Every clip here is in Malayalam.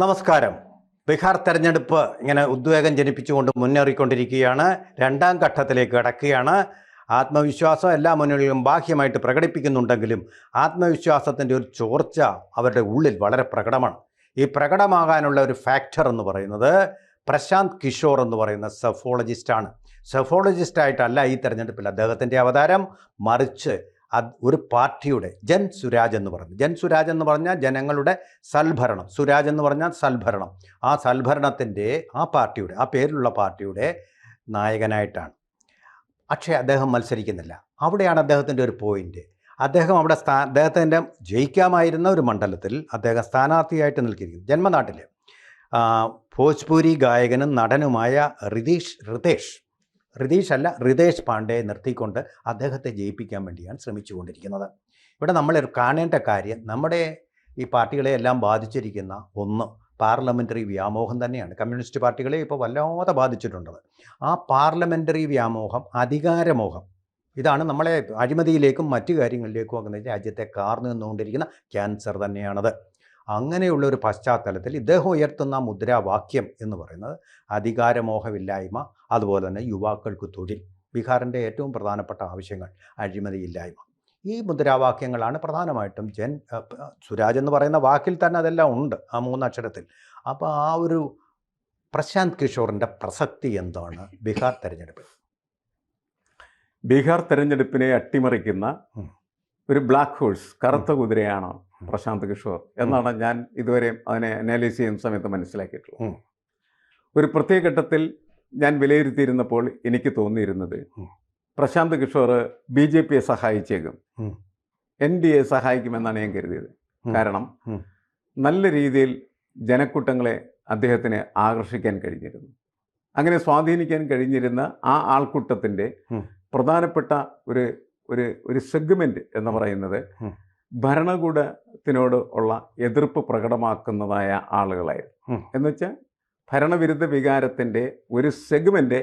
നമസ്കാരം. ബീഹാർ തെരഞ്ഞെടുപ്പ് ഇങ്ങനെ ഉദ്വേഗം ജനിപ്പിച്ചുകൊണ്ട് മുന്നേറിക്കൊണ്ടിരിക്കുകയാണ്. രണ്ടാം ഘട്ടത്തിലേക്ക് കടക്കുകയാണ്. ആത്മവിശ്വാസം എല്ലാ മുന്നണികളും ബാഹ്യമായിട്ട് പ്രകടിപ്പിക്കുന്നുണ്ടെങ്കിലും ആത്മവിശ്വാസത്തിൻ്റെ ഒരു ചോർച്ച അവരുടെ ഉള്ളിൽ വളരെ പ്രകടമാണ്. ഈ പ്രകടമാകാനുള്ള ഒരു ഫാക്ടർ എന്ന് പറയുന്നത് പ്രശാന്ത് കിഷോർ എന്ന് പറയുന്ന സെഫോളജിസ്റ്റാണ്. സെഫോളജിസ്റ്റായിട്ടല്ല ഈ തെരഞ്ഞെടുപ്പിൽ അദ്ദേഹത്തിൻ്റെ അവതാരം, മറിച്ച് ഒരു പാർട്ടിയുടെ ജൻ സുരാജ് എന്ന് പറഞ്ഞാൽ ജനങ്ങളുടെ സൽഭരണം, സുരാജ് എന്ന് പറഞ്ഞാൽ സൽഭരണം, ആ സൽഭരണത്തിൻ്റെ ആ പാർട്ടിയുടെ, ആ പേരിലുള്ള പാർട്ടിയുടെ നായകനായിട്ടാണ്. പക്ഷേ അദ്ദേഹം മത്സരിക്കുന്നില്ല. അവിടെയാണ് അദ്ദേഹത്തിൻ്റെ ഒരു പോയിൻ്റ്. അദ്ദേഹം അവിടെ അദ്ദേഹത്തിൻ്റെ ജയിക്കാമായിരുന്ന ഒരു മണ്ഡലത്തിൽ അദ്ദേഹം സ്ഥാനാർത്ഥിയായിട്ട് നിൽക്കിയിരിക്കുന്നു. ജന്മനാട്ടിൽ ഭോജ്പുരി ഗായകനും നടനുമായ റിതേഷ് പാണ്ഡെയെ നിർത്തിക്കൊണ്ട് അദ്ദേഹത്തെ ജയിപ്പിക്കാൻ വേണ്ടിയാണ് ശ്രമിച്ചുകൊണ്ടിരിക്കുന്നത്. ഇവിടെ നമ്മൾ കാണേണ്ട കാര്യം, നമ്മുടെ ഈ പാർട്ടികളെയെല്ലാം ബാധിച്ചിരിക്കുന്ന ഒന്ന് പാർലമെൻ്ററി വ്യാമോഹം തന്നെയാണ്. കമ്മ്യൂണിസ്റ്റ് പാർട്ടികളെ ഇപ്പോൾ വല്ലാതെ ബാധിച്ചിട്ടുള്ളത് ആ പാർലമെൻ്ററി വ്യാമോഹം, അധികാരമോഹം. ഇതാണ് നമ്മളെ അഴിമതിയിലേക്കും മറ്റു കാര്യങ്ങളിലേക്കും ഒക്കെ രാജ്യത്തെ കാർന്നു നിന്നുകൊണ്ടിരിക്കുന്ന ക്യാൻസർ തന്നെയാണത്. അങ്ങനെയുള്ളൊരു പശ്ചാത്തലത്തിൽ ഇദ്ദേഹം ഉയർത്തുന്ന മുദ്രാവാക്യം എന്ന് പറയുന്നത് അധികാരമോഹമില്ലായ്മ, അതുപോലെ തന്നെ യുവാക്കൾക്ക് തൊഴിൽ. ബീഹാറിൻ്റെ ഏറ്റവും പ്രധാനപ്പെട്ട ആവശ്യങ്ങൾ അഴിമതിയില്ലായ്മ. ഈ മുദ്രാവാക്യങ്ങളാണ് പ്രധാനമായിട്ടും സുരാജ് എന്ന് പറയുന്ന വാക്കിൽ തന്നെ അതെല്ലാം ഉണ്ട്, ആ മൂന്നക്ഷരത്തിൽ. അപ്പോൾ ആ ഒരു പ്രശാന്ത് കിഷോറിൻ്റെ പ്രസക്തി എന്താണ് ബീഹാർ തെരഞ്ഞെടുപ്പ്? ബീഹാർ തെരഞ്ഞെടുപ്പിനെ അട്ടിമറിക്കുന്ന ഒരു ബ്ലാക്ക് ഹോഴ്സ്, കറുത്ത കുതിരയാണ് പ്രശാന്ത് കിഷോർ എന്നാണ് ഞാൻ ഇതുവരെ അതിനെ അനാലിസ് ചെയ്യുന്ന സമയത്ത് മനസ്സിലാക്കിയിട്ടുള്ളത്. ഒരു പ്രത്യേക ഘട്ടത്തിൽ ഞാൻ വിലയിരുത്തിയിരുന്നപ്പോൾ എനിക്ക് തോന്നിയിരുന്നത് പ്രശാന്ത് കിഷോർ BJP സഹായിച്ചേക്കും, NDA സഹായിക്കുമെന്നാണ് ഞാൻ കരുതിയത്. കാരണം നല്ല രീതിയിൽ ജനക്കൂട്ടങ്ങളെ അദ്ദേഹത്തിന് ആകർഷിക്കാൻ കഴിഞ്ഞിരുന്നു. അങ്ങനെ സ്വാധീനിക്കാൻ കഴിഞ്ഞിരുന്ന ആ ആൾക്കൂട്ടത്തിൻ്റെ പ്രധാനപ്പെട്ട ഒരു സെഗ്മെന്റ് എന്ന് പറയുന്നത് ഭരണകൂടത്തിനോട് ഉള്ള എതിർപ്പ് പ്രകടമാക്കുന്നതായ ആളുകളായിരുന്നു. എന്നുവെച്ചാൽ ഭരണവിരുദ്ധ വികാരത്തിൻ്റെ ഒരു സെഗ്മെന്റ്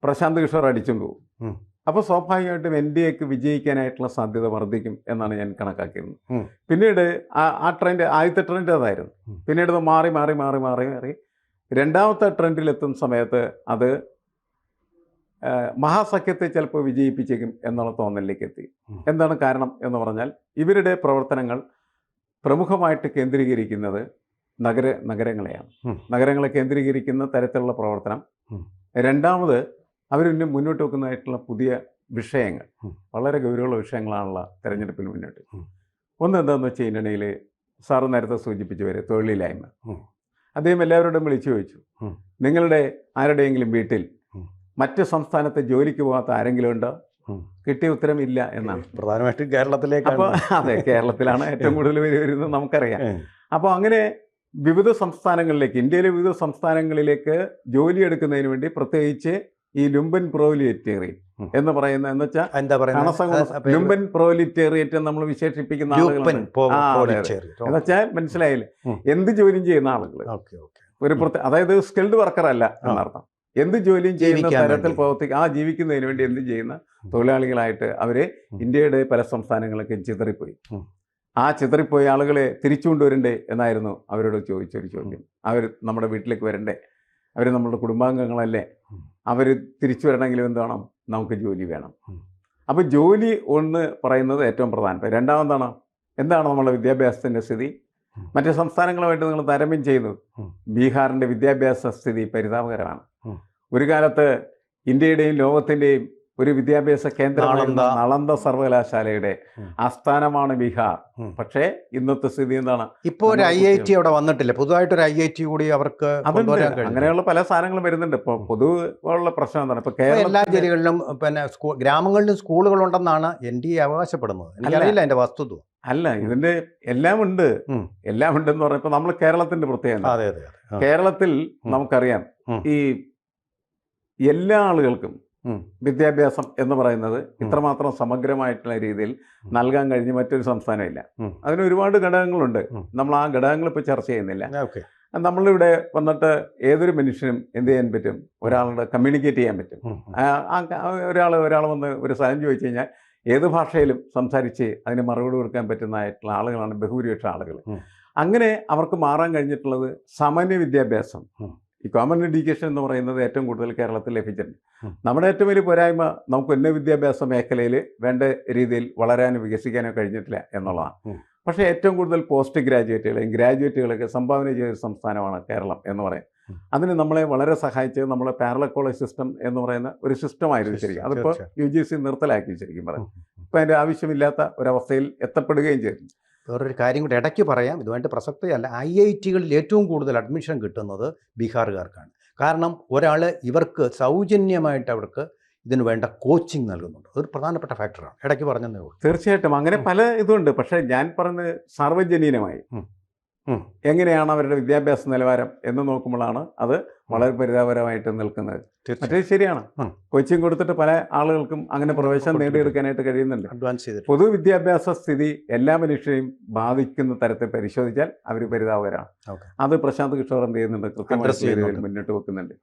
പ്രശാന്ത് കിഷോർ അടിച്ചുകൊണ്ട് പോകും. അപ്പോൾ സ്വാഭാവികമായിട്ടും NDAക്ക് വിജയിക്കാനായിട്ടുള്ള സാധ്യത വർദ്ധിക്കും എന്നാണ് ഞാൻ കണക്കാക്കിയിരുന്നത്. പിന്നീട് ആ ട്രെൻഡ്, ആദ്യത്തെ ട്രെൻഡ് അതായിരുന്നു. പിന്നീട് അത് മാറി മാറി മാറി മാറി മാറി രണ്ടാമത്തെ ട്രെൻഡിലെത്തുന്ന സമയത്ത് അത് മഹാസഖ്യത്തെ ചിലപ്പോൾ വിജയിപ്പിച്ചേക്കും എന്നുള്ള തോന്നലിലേക്ക് എത്തി. എന്താണ് കാരണം എന്ന് പറഞ്ഞാൽ ഇവരുടെ പ്രവർത്തനങ്ങൾ പ്രമുഖമായിട്ട് കേന്ദ്രീകരിക്കുന്നത് നഗരങ്ങളെയാണ്. നഗരങ്ങളെ കേന്ദ്രീകരിക്കുന്ന തരത്തിലുള്ള പ്രവർത്തനം. രണ്ടാമത് അവരിന് മുന്നോട്ട് വെക്കുന്നതായിട്ടുള്ള പുതിയ വിഷയങ്ങൾ, വളരെ ഗൗരവമുള്ള വിഷയങ്ങളാണുള്ള തെരഞ്ഞെടുപ്പിന് മുന്നോട്ട്. ഒന്ന് എന്താണെന്ന് വെച്ച് കഴിഞ്ഞിട്ടുണ്ടെങ്കിൽ, സാറ് നേരത്തെ സൂചിപ്പിച്ച വരെ തൊഴിലില്ലായ്മ. അദ്ദേഹം എല്ലാവരോടും വിളിച്ചു ചോദിച്ചു, നിങ്ങളുടെ ആരുടെയെങ്കിലും വീട്ടിൽ മറ്റ് സംസ്ഥാനത്ത് ജോലിക്ക് പോകാത്ത ആരെങ്കിലും ഉണ്ടോ? കിട്ടിയ ഉത്തരം ഇല്ല എന്നാണ്. പ്രധാനമായിട്ടും കേരളത്തിലേക്ക്. അപ്പോൾ അതെ, കേരളത്തിലാണ് ഏറ്റവും കൂടുതൽ വരുന്നത് നമുക്കറിയാം. അപ്പോൾ അങ്ങനെ വിവിധ സംസ്ഥാനങ്ങളിലേക്ക്, ഇന്ത്യയിലെ വിവിധ സംസ്ഥാനങ്ങളിലേക്ക് ജോലി എടുക്കുന്നതിന് വേണ്ടി പ്രത്യേകിച്ച് ഈ ലുംബൻ പ്രോലിറ്റേറിയറ്റ് എന്ന് പറയുന്ന, എന്ന് വെച്ചാൽ ലുംബൻ പ്രോലിറ്റേറിയറ്റ് നമ്മൾ വിശേഷിപ്പിക്കുന്ന ആളുകൾ എന്ന് വെച്ചാൽ മനസ്സിലായില്ലേ, എന്ത് ജോലിയും ചെയ്യുന്ന ആളുകൾ. അതായത് സ്കിൽഡ് വർക്കർ അല്ല എന്നർത്ഥം. എന്ത് ജോലിയും ചെയ്യുന്ന തരത്തിൽ ജീവിക്കുന്നതിന് വേണ്ടി എന്ത് ചെയ്യുന്ന തൊഴിലാളികളായിട്ട് അവരെ ഇന്ത്യയുടെ പല സംസ്ഥാനങ്ങളൊക്കെ ചിതറിപ്പോയി. ആ ചിതറിപ്പോയ ആളുകളെ തിരിച്ചു കൊണ്ടുവരണ്ടേ എന്നായിരുന്നു അവരോട് ചോദിച്ചൊരു ചോദ്യം. അവർ നമ്മുടെ വീട്ടിലേക്ക് വരണ്ടേ? അവർ നമ്മളുടെ കുടുംബാംഗങ്ങളല്ലേ? അവർ തിരിച്ചു വരണമെങ്കിലും എന്ത് വേണം? നമുക്ക് ജോലി വേണം. അപ്പോൾ ജോലി ഒന്ന് പറയുന്നത് ഏറ്റവും പ്രധാനപ്പെട്ട. എന്താണ് നമ്മുടെ വിദ്യാഭ്യാസത്തിൻ്റെ സ്ഥിതി? മറ്റ് സംസ്ഥാനങ്ങളുമായിട്ട് നിങ്ങൾ താരതമ്യം ചെയ്യുന്നു. ബീഹാറിൻ്റെ വിദ്യാഭ്യാസ സ്ഥിതി പരിതാപകരമാണ്. ഒരു കാലത്ത് ഇന്ത്യയുടെയും ലോകത്തിൻ്റെയും ഒരു വിദ്യാഭ്യാസ കേന്ദ്രമാണ് നളന്ദ സർവകലാശാലയുടെ ആസ്ഥാനമാണ് ബീഹാർ. പക്ഷേ ഇന്നത്തെ സ്ഥിതി എന്താണ്? ഇപ്പോൾ ഒരു IIT അവിടെ വന്നിട്ടില്ല, പുതുതായിട്ടൊരു IIT കൂടി അവർക്ക്. അങ്ങനെയുള്ള പല സാധനങ്ങളും വരുന്നുണ്ട്. ഇപ്പോൾ പൊതുവുള്ള പ്രശ്നം എന്താണ്? ഇപ്പോൾ എല്ലാ ജില്ലകളിലും പിന്നെ ഗ്രാമങ്ങളിലും സ്കൂളുകളുണ്ടെന്നാണ് NDA അവകാശപ്പെടുന്നത്. എനിക്കറിയില്ല അതിന്റെ വസ്തുത. അല്ല, ഇതിന്റെ എല്ലാം ഉണ്ടെന്ന് പറഞ്ഞപ്പോൾ നമ്മൾ കേരളത്തിന്റെ പ്രത്യേകത. കേരളത്തിൽ നമുക്കറിയാം, ഈ എല്ലാ ആളുകൾക്കും വിദ്യാഭ്യാസം എന്ന് പറയുന്നത് ഇത്രമാത്രം സമഗ്രമായിട്ടുള്ള രീതിയിൽ നൽകാൻ കഴിഞ്ഞ മറ്റൊരു സംസ്ഥാനമില്ല. അതിന് ഒരുപാട് ഘടകങ്ങളുണ്ട്. നമ്മൾ ആ ഘടകങ്ങൾ ഇപ്പോൾ ചർച്ച ചെയ്യുന്നില്ല. നമ്മളിവിടെ വന്നിട്ട് ഏതൊരു മനുഷ്യനും എന്ത് ചെയ്യാൻ പറ്റും? ഒരാളോട് കമ്മ്യൂണിക്കേറ്റ് ചെയ്യാൻ പറ്റും. ഒരാൾ വന്ന് ഒരു സ്ഥലം ചോദിച്ചു കഴിഞ്ഞാൽ ഏത് ഭാഷയിലും സംസാരിച്ച് അതിന് മറുപടി കൊടുക്കാൻ പറ്റുന്നതായിട്ടുള്ള ആളുകളാണ് ബഹുഭൂരിപക്ഷം ആളുകൾ. അങ്ങനെ അവർക്ക് മാറാൻ കഴിഞ്ഞിട്ടുള്ളത് സാമാന്യ വിദ്യാഭ്യാസം. ഉം. ഈ കോമൺ എഡ്യൂക്കേഷൻ എന്ന് പറയുന്നത് ഏറ്റവും കൂടുതൽ കേരളത്തിൽ ലഭിച്ചിട്ടുണ്ട്. ഉം. നമ്മുടെ ഏറ്റവും വലിയ പോരായ്മ നമുക്ക് ഉന്നത വിദ്യാഭ്യാസ മേഖലയിൽ വേണ്ട രീതിയിൽ വളരാനോ വികസിക്കാനോ കഴിഞ്ഞിട്ടില്ല എന്നുള്ളതാണ്. ഉം. പക്ഷേ ഏറ്റവും കൂടുതൽ പോസ്റ്റ് ഗ്രാജുവേറ്റുകളെയും ഗ്രാജുവേറ്റുകളൊക്കെ സംഭാവന ചെയ്ത ഒരു സംസ്ഥാനമാണ് കേരളം എന്ന് പറയും. ഉം. അതിന് നമ്മളെ വളരെ സഹായിച്ചത് നമ്മളെ പാരലൽ കോളേജ് സിസ്റ്റം എന്ന് പറയുന്ന ഒരു സിസ്റ്റമായിരുന്നു ശരിക്കും. അതിപ്പോൾ UGC നിർത്തലാക്കി ശരിക്കും പറയാം. ഇപ്പം അതിൻ്റെ ആവശ്യമില്ലാത്ത ഒരവസ്ഥയിൽ എത്തപ്പെടുകയും ചെയ്തു. വേറൊരു കാര്യം കൂടി ഇടയ്ക്ക് പറയാം, ഇതുമായിട്ട് പ്രസക്തിയല്ല. IIT-കളിൽ ഏറ്റവും കൂടുതൽ അഡ്മിഷൻ കിട്ടുന്നത് ബീഹാറുകാർക്കാണ്. കാരണം ഒരാൾ ഇവർക്ക് സൗജന്യമായിട്ട് അവർക്ക് ഇതിന് വേണ്ട കോച്ചിങ് നൽകുന്നുണ്ട്. അതൊരു പ്രധാനപ്പെട്ട ഫാക്ടറാണ്. ഇടയ്ക്ക് പറഞ്ഞതേ ഉള്ളൂ. തീർച്ചയായിട്ടും അങ്ങനെ പല ഇതുണ്ട്. പക്ഷേ ഞാൻ പറഞ്ഞത് സാർവജനീനമായി എങ്ങനെയാണ് അവരുടെ വിദ്യാഭ്യാസ നിലവാരം എന്ന് നോക്കുമ്പോഴാണ് അത് വളരെ പരിതാപകരമായിട്ട് നിൽക്കുന്നത്. മറ്റേ ശരിയാണ്, കോച്ചിങ് കൊടുത്തിട്ട് പല ആളുകൾക്കും അങ്ങനെ പ്രവേശനം നേടിയെടുക്കാനായിട്ട് കഴിയുന്നുണ്ട്. അഡ്വാൻസ് ചെയ്തിട്ട് പൊതുവിദ്യാഭ്യാസ സ്ഥിതി എല്ലാ മനുഷ്യരെയും ബാധിക്കുന്ന തരത്തിൽ പരിശോധിച്ചാൽ അവർ പരിതാപകരമാണ്. അത് പ്രശാന്ത് കിഷോർ എന്ത് ചെയ്യുന്നുണ്ട്, കൃത്യമായി മുന്നോട്ട് വെക്കുന്നുണ്ട്.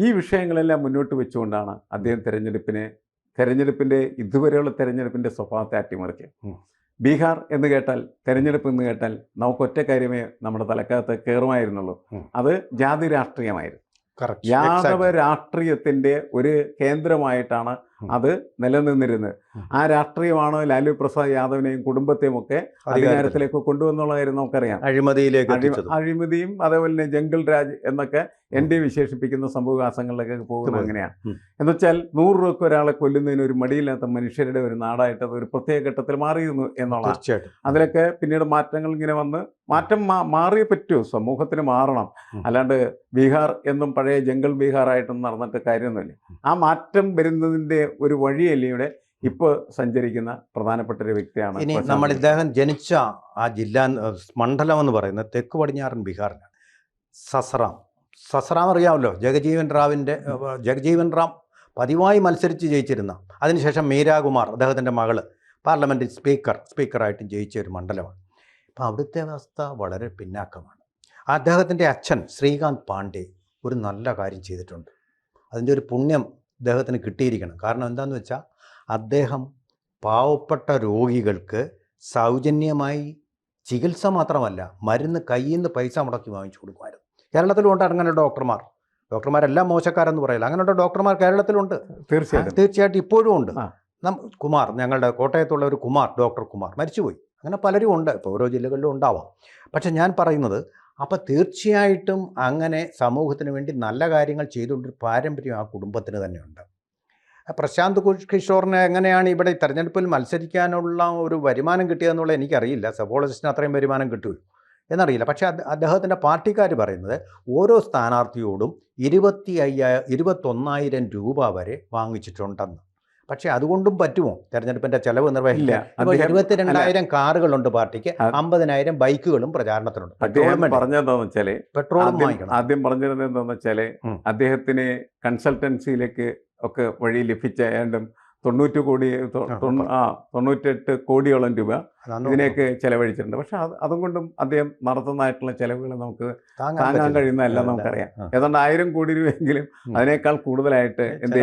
ഈ വിഷയങ്ങളെല്ലാം മുന്നോട്ട് വെച്ചുകൊണ്ടാണ് അദ്ദേഹം തെരഞ്ഞെടുപ്പിൻ്റെ ഇതുവരെയുള്ള തെരഞ്ഞെടുപ്പിൻ്റെ സ്വഭാവത്തെ അട്ടിമറിച്ച്. ബീഹാർ എന്ന് കേട്ടാൽ, തെരഞ്ഞെടുപ്പ് എന്ന് കേട്ടാൽ നമുക്ക് ഒറ്റ കാര്യമേ നമ്മുടെ തലക്കകത്ത് കയറുമായിരുന്നുള്ളൂ. അത് ജാതി രാഷ്ട്രീയമായിരുന്നു. യാദവ രാഷ്ട്രീയത്തിൻ്റെ ഒരു കേന്ദ്രമായിട്ടാണ് അത് നിലനിന്നിരുന്നത്. ആ രാഷ്ട്രീയമാണ് ലാലു പ്രസാദ് യാദവിനെയും കുടുംബത്തെയും ഒക്കെ അധികാരത്തിലേക്ക് കൊണ്ടുവന്നുള്ള കാര്യം നമുക്കറിയാം. അഴിമതിയും അതേപോലെ തന്നെ ജംഗിൾ രാജ് എന്നൊക്കെ ND വിശേഷിപ്പിക്കുന്ന സംഭവവികാസങ്ങളിലൊക്കെ പോകുന്നത് അങ്ങനെയാണ്. എന്നുവെച്ചാൽ 100 രൂപയ്ക്ക് ഒരാളെ കൊല്ലുന്നതിന് ഒരു മടിയില്ലാത്ത മനുഷ്യരുടെ ഒരു നാടായിട്ട് അത് ഒരു പ്രത്യേക ഘട്ടത്തിൽ മാറിയിരുന്നു എന്നുള്ളതാണ്. അതിലൊക്കെ പിന്നീട് മാറ്റങ്ങൾ ഇങ്ങനെ വന്ന് മാറിയേ പറ്റൂ, സമൂഹത്തിന് മാറണം. അല്ലാണ്ട് ബീഹാർ എന്നും പഴയ ജംഗിൾ ബീഹാറായിട്ടൊന്നും നടന്നിട്ട് കാര്യമൊന്നുമില്ല. ആ മാറ്റം വരുന്നതിൻ്റെ ഒരു വഴിയല്ലിയുടെ ഇപ്പോൾ സഞ്ചരിക്കുന്ന പ്രധാനപ്പെട്ട ഒരു വ്യക്തിയാണ്. ഇനി നമ്മൾ ഇദ്ദേഹം ജനിച്ച ആ ജില്ലാ മണ്ഡലം എന്ന് പറയുന്നത് തെക്ക് പടിഞ്ഞാറൻ ബീഹാറിലാണ്. സസറാം അറിയാമല്ലോ, ജഗജീവൻ റാം പതിവായി മത്സരിച്ച് ജയിച്ചിരുന്ന, അതിനുശേഷം മീരാകുമാർ അദ്ദേഹത്തിൻ്റെ മകള് പാർലമെൻറ്റ് സ്പീക്കറായിട്ടും ജയിച്ച ഒരു മണ്ഡലമാണ്. അപ്പം അവിടുത്തെ അവസ്ഥ വളരെ പിന്നാക്കമാണ്. അദ്ദേഹത്തിൻ്റെ അച്ഛൻ ശ്രീകാന്ത് പാണ്ഡെ ഒരു നല്ല കാര്യം ചെയ്തിട്ടുണ്ട്. അതിൻ്റെ ഒരു പുണ്യം അദ്ദേഹത്തിന് കിട്ടിയിരിക്കണം. കാരണം എന്താണെന്ന് വെച്ചാൽ അദ്ദേഹം പാവപ്പെട്ട രോഗികൾക്ക് സൗജന്യമായി ചികിത്സ മാത്രമല്ല, മരുന്ന് കയ്യിൽ നിന്ന് പൈസ മുടക്കി വാങ്ങിച്ചു കൊടുക്കുമായിരുന്നു. കേരളത്തിലുണ്ട് അങ്ങനെ ഡോക്ടർമാരെല്ലാം മോശക്കാരെന്ന് പറയില്ല, അങ്ങനെയുള്ള ഡോക്ടർമാർ കേരളത്തിലുണ്ട്. തീർച്ചയായിട്ടും ഇപ്പോഴും ഉണ്ട്. കുമാർ, ഞങ്ങളുടെ കോട്ടയത്തുള്ള ഒരു ഡോക്ടർ കുമാർ മരിച്ചുപോയി. അങ്ങനെ പലരും ഉണ്ട്, ഇപ്പോൾ ഓരോ ജില്ലകളിലും ഉണ്ടാവാം. പക്ഷെ ഞാൻ പറയുന്നത്, അപ്പോൾ തീർച്ചയായിട്ടും അങ്ങനെ സമൂഹത്തിന് വേണ്ടി നല്ല കാര്യങ്ങൾ ചെയ്തുകൊണ്ടൊരു പാരമ്പര്യം ആ കുടുംബത്തിന് തന്നെയുണ്ട്. പ്രശാന്ത് കിഷോറിന് എങ്ങനെയാണ് ഇവിടെ തെരഞ്ഞെടുപ്പിൽ മത്സരിക്കാനുള്ള ഒരു വരുമാനം കിട്ടിയതെന്നുള്ളത് എനിക്കറിയില്ല. സബോളജിസ്റ്റിന് അത്രയും വരുമാനം കിട്ടുമോ എന്നറിയില്ല. പക്ഷേ അദ്ദേഹത്തിൻ്റെ പാർട്ടിക്കാർ പറയുന്നത് ഓരോ സ്ഥാനാർത്ഥിയോടും 21,000 രൂപ വരെ വാങ്ങിച്ചിട്ടുണ്ടെന്ന്. പക്ഷേ അതുകൊണ്ടും പറ്റുമോ തെരഞ്ഞെടുപ്പിൻ്റെ ചെലവ് നിർവഹിക്കാൻ? 22,000 കാറുകളുണ്ട് പാർട്ടിക്ക്, 50,000 ബൈക്കുകളും പ്രചാരണത്തിനുണ്ട്. പറഞ്ഞതെന്താണെന്ന് വെച്ചാൽ, പെട്രോളും വാങ്ങിക്കണം. ആദ്യം പറഞ്ഞത് എന്താണെന്ന് വെച്ചാൽ, അദ്ദേഹത്തിന് കൺസൾട്ടൻസിയിലേക്ക് ഒക്കെ വഴി ലഭിച്ച ഏണ്ടും 98 കോടിയോളം രൂപ ഇതിനേക്ക് ചെലവഴിച്ചിട്ടുണ്ട്. പക്ഷെ അതും കൊണ്ടും അദ്ദേഹം നടത്തുന്നതായിട്ടുള്ള ചെലവുകൾ നമുക്ക് താങ്ങാൻ കഴിയുന്നതല്ല നമുക്കറിയാം. ഏതാണ്ട് 1000 കോടി രൂപയെങ്കിലും അതിനേക്കാൾ കൂടുതലായിട്ട് എന്ത്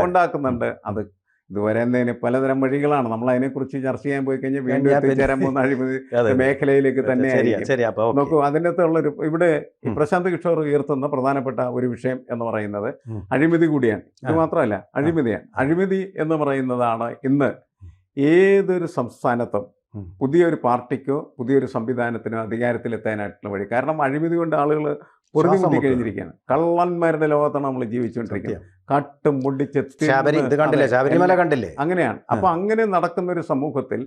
ഉണ്ടാക്കുന്നുണ്ട്. അത് ഇതുവരെ എന്നതിന് പലതരം വഴികളാണ്. നമ്മൾ അതിനെക്കുറിച്ച് ചർച്ച ചെയ്യാൻ പോയി കഴിഞ്ഞാൽ വീണ്ടും എത്തിച്ചേരാൻ പോകുന്ന അഴിമതി മേഖലയിലേക്ക് തന്നെ നോക്കൂ. അതിനകത്തുള്ളൊരു ഇവിടെ പ്രശാന്ത് കിഷോർ ഉയർത്തുന്ന പ്രധാനപ്പെട്ട ഒരു വിഷയം എന്ന് പറയുന്നത് അഴിമതി കൂടിയാണ്. ഇത് മാത്രമല്ല, അഴിമതിയാണ്. അഴിമതി എന്ന് പറയുന്നതാണ് ഇന്ന് ഏതൊരു സംസ്ഥാനത്തും പുതിയൊരു പാർട്ടിക്കോ പുതിയൊരു സംവിധാനത്തിനോ അധികാരത്തിലെത്താനായിട്ടുള്ള വഴി. കാരണം അഴിമതി കൊണ്ട് ആളുകൾ പൊറുതി കഴിഞ്ഞിരിക്കുകയാണ്. കള്ളന്മാരുടെ ലോകത്താണ് നമ്മൾ ജീവിച്ചുകൊണ്ടിരിക്കുന്നത്. കട്ടും മുടിച്ച് അങ്ങനെയാണ്. അപ്പൊ അങ്ങനെ നടക്കുന്ന ഒരു സമൂഹത്തിൽ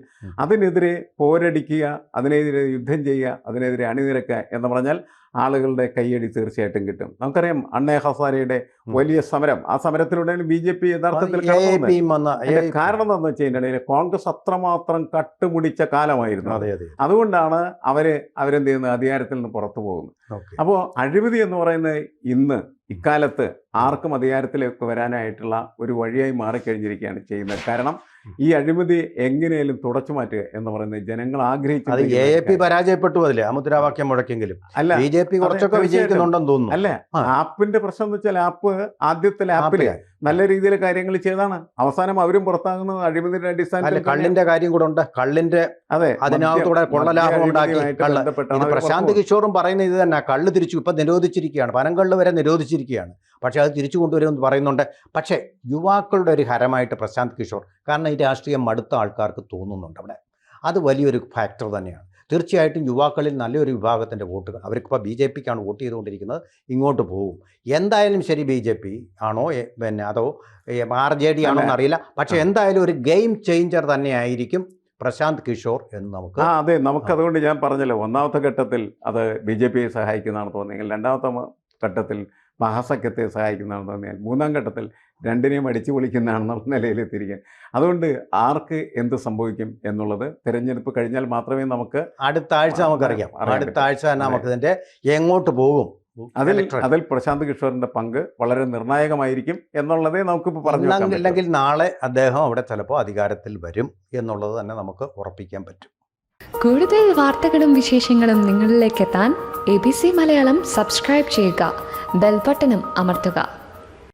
അതിനെതിരെ പോരടിക്കുക, അതിനെതിരെ യുദ്ധം ചെയ്യുക, അതിനെതിരെ അണിനിരക്കുക എന്ന് പറഞ്ഞാൽ ആളുകളുടെ കയ്യടി തീർച്ചയായിട്ടും കിട്ടും. നമുക്കറിയാം അണ്ണേ ഹസാരയുടെ വലിയ സമരം, ആ സമരത്തിലൂടെ BJP യഥാർത്ഥത്തിൽ കാരണം എന്താണെന്ന് വെച്ച് കഴിഞ്ഞാൽ കോൺഗ്രസ് അത്രമാത്രം കട്ടുമുടിച്ച കാലമായിരുന്നു. അതുകൊണ്ടാണ് അവരെന്ത് ചെയ്യുന്നത്, അധികാരത്തിൽ നിന്ന് പുറത്തു പോകുന്നത്. അപ്പോൾ അഴിമതി എന്ന് പറയുന്നത് ഇന്ന് ഇക്കാലത്ത് ആർക്കും അധികാരത്തിലേക്ക് വരാനായിട്ടുള്ള ഒരു വഴിയായി മാറിക്കഴിഞ്ഞിരിക്കുകയാണ് ചെയ്യുന്നത്. കാരണം ഈ അഴിമതി എങ്ങനെയും തുടച്ചു മാറ്റുക എന്ന് പറയുന്നത് ജനങ്ങൾ അത് ആഗ്രഹിച്ചു. AAP പരാജയപ്പെട്ടു അതില് ആ മുദ്രാവാക്യം മുഴക്കെങ്കിലും അല്ല BJP കുറച്ചൊക്കെ തീർച്ചയായിട്ടും. വിജയിക്കുന്നുണ്ടെന്ന് തോന്നുന്നു. അല്ല, ആപ്പിന്റെ പ്രശ്നം എന്ന് വെച്ചാൽ ആപ്പ് ആദ്യത്തെ ആപ്പില് നല്ല രീതിയിൽ കാര്യങ്ങൾ ചെയ്താണ്. അവസാനം അവരും പുറത്താകുന്നത് അഴിമതിയുടെ അല്ല, അടിസ്ഥാനത്തിൽ. കള്ളിന്റെ കാര്യം കൂടെ ഉണ്ട്. കള്ളിന്റെ അതെ, അതിനകത്തൂടെ കൊള്ളലാഭം ഉണ്ടാക്കി കള്ള്. ഇത് പ്രശാന്ത് കിഷോറും പറയുന്ന ഇത് തന്നെ. കള്ള് തിരിച്ചു ഇപ്പം നിരോധിച്ചിരിക്കുകയാണ്, പനങ്കള്ള് വരെ നിരോധിച്ചിരിക്കുകയാണ്. പക്ഷേ അത് തിരിച്ചു കൊണ്ടുവരുമെന്ന് പറയുന്നുണ്ട്. പക്ഷേ യുവാക്കളുടെ ഒരു ഹരമായിട്ട് പ്രശാന്ത് കിഷോർ, കാരണം ഈ രാഷ്ട്രീയം മടുത്ത ആൾക്കാർക്ക് തോന്നുന്നുണ്ട് അവിടെ. അത് വലിയൊരു ഫാക്ടർ തന്നെയാണ്. തീർച്ചയായിട്ടും യുവാക്കളിൽ നല്ലൊരു വിഭാഗത്തിൻ്റെ വോട്ടുകൾ, അവർക്കിപ്പോൾ BJPക്കാണ് വോട്ട് ചെയ്തുകൊണ്ടിരിക്കുന്നത്, ഇങ്ങോട്ട് പോകും. എന്തായാലും ശരി, BJP ആണോ പിന്നെ അതോ RJD ആണോ എന്നറിയില്ല. പക്ഷേ എന്തായാലും ഒരു ഗെയിം ചേഞ്ചർ തന്നെയായിരിക്കും പ്രശാന്ത് കിഷോർ എന്ന് നമുക്ക്. അതെ, നമുക്കതുകൊണ്ട് ഞാൻ പറഞ്ഞല്ലോ, ഒന്നാമത്തെ ഘട്ടത്തിൽ അത് BJPയെ സഹായിക്കുന്നതാണ് തോന്നിയെങ്കിൽ, രണ്ടാമത്തെ ഘട്ടത്തിൽ മഹാസഖ്യത്തെ സഹായിക്കുന്നതാണെന്ന് തോന്നിയാൽ, മൂന്നാം ഘട്ടത്തിൽ രണ്ടിനെയും അടിച്ചു പൊളിക്കുന്നതാണെന്നുള്ള നിലയിലെത്തിയിരിക്കാൻ. അതുകൊണ്ട് ആർക്ക് എന്ത് സംഭവിക്കും എന്നുള്ളത് തിരഞ്ഞെടുപ്പ് കഴിഞ്ഞാൽ മാത്രമേ നമുക്ക് അടുത്ത ആഴ്ച നമുക്കറിയാം. അടുത്ത ആഴ്ച തന്നെ നമുക്കിതിൻ്റെ എങ്ങോട്ട് പോകും അതിൽ പ്രശാന്ത് കിഷോറിന്റെ പങ്ക് വളരെ നിർണായകമായിരിക്കും എന്നുള്ളതേ നമുക്കിപ്പോൾ പറഞ്ഞു. അല്ലെങ്കിൽ നാളെ അദ്ദേഹം അവിടെ ചിലപ്പോൾ അധികാരത്തിൽ വരും എന്നുള്ളത് തന്നെ നമുക്ക് ഉറപ്പിക്കാൻ പറ്റും. കൂടുതൽ വാർത്തകളും വിശേഷങ്ങളും നിങ്ങളിലേക്ക് എത്താൻ ABC മലയാളം സബ്സ്ക്രൈബ് ചെയ്യുക, ബെൽബട്ടനും അമർത്തുക.